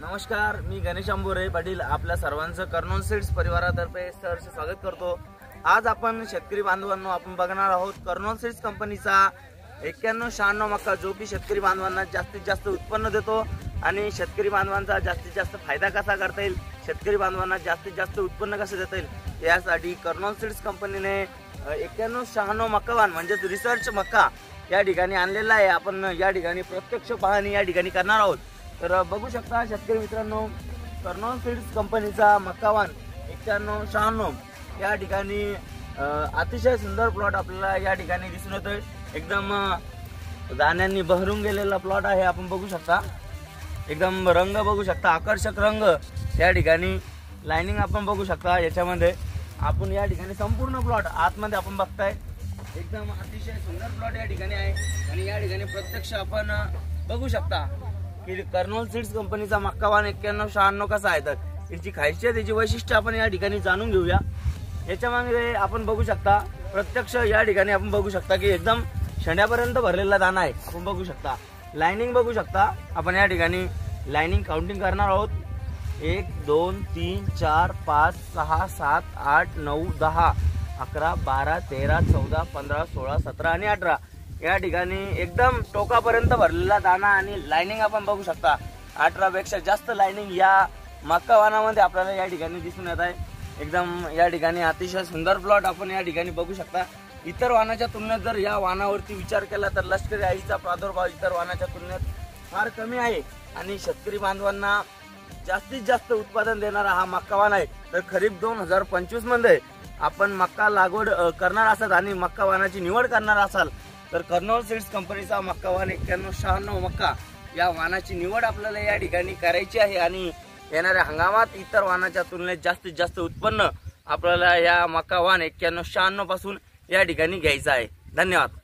नमस्कार, मी गणेश अंबोरे पाटील आपल्या सर्वांचं कर्नोल सीड्स परिवारातर्फे सहर्ष स्वागत करतो। आज आपण शेतकरी बांधवांनो आपण बघणार आहोत कर्नोल सीड्स कंपनीचा 9196 मक्का, जो की शेतकरी बांधवांना जास्तीत जास्त उत्पन्न देतो आणि शेतकरी बांधवांचा जास्तीत जास्त फायदा कसा करता येईल, शेतकरी बांधवांना जास्तीत जास्त उत्पन्न कसं देता येईल, यासाठी कर्नोल सीड्स कंपनीने 9196 मक्कावान म्हणजे रिसर्च मक्का या ठिकाणी आणलेला आहे। आपण या ठिकाणी प्रत्यक्ष पाहणी या ठिकाणी करणार आहोत। तर बघू शकता शेतकरी मित्रांनो, कर्नोल सीड्स कंपनीचा मक्कावान 9196 या ठिकाणी अतिशय सुंदर प्लॉट आपल्याला या ठिकाणी दिसून येतोय। एकदम दाण्यांनी बहरून गेलेला प्लॉट आहे। आपण बघू शकता, एकदम रंग बघू शकता, आकर्षक रंग या ठिकाणी, लाइनिंग आपण बघू शकता। याच्यामध्ये आपण या ठिकाणी संपूर्ण प्लॉट आतमध्ये आपण बघताय, एकदम अतिशय सुंदर प्लॉट या ठिकाणी आहे। आणि या ठिकाणी प्रत्यक्ष आपण बघू शकता की कर्नोल सीड्स कंपनीचा मक्कावान 9196 कसा आहे, तर याची खासियत, याची वैशिष्ट्य आपण या ठिकाणी जाणून घेऊया। याच्यामध्ये आपण बघू शकता, प्रत्यक्ष या ठिकाणी आपण बघू शकता की एकदम शेंड्यापर्यंत भरलेला दाना आहे। आपण बघू शकता, लाइनिंग बघू शकता। आपण या ठिकाणी लाइनिंग काउंटिंग करणार आहोत। 1 2 3 4 5 6 7 8 9 10 11 12 13 14 15 16 17 आणि 18 या ठिकाणी एकदम टोकापर्यंत भरलेला दाना आणि लाइनिंग आपण बघू शकता। 18 पेक्षा जास्त लाइनिंग या मक्कावानामध्ये आपल्याला या ठिकाणी दिसून येत आहे। एकदम या ठिकाणी अतिशय सुंदर प्लॉट आपण या ठिकाणी बघू शकता। इतर वाणाच्या तुलनेत जर या वाणावरती विचार केला तर लष्करी अळीचा प्रादुर्भाव इतर वाणाच्या तुलनेत फार कमी आहे आणि शेतकरी बांधवांना जास्तीत जास्त उत्पादन देणारा हा मक्कावान आहे। तर खरीप 2025 मध्ये आपण मक्का लागवड करणार असाल आणि मक्का वाणाची निवड करणार असाल तर कर्नोल सीड्स कंपनीचा मक्कावान 9196 मक्का या वाणाची निवड आपल्याला या ठिकाणी करायची आहे आणि येणाऱ्या हंगामात इतर वाणाच्या तुलनेत जास्तीत जास्त उत्पन्न आपल्याला या मक्कावान 9196 पासून या ठिकाणी घ्यायचं आहे। धन्यवाद।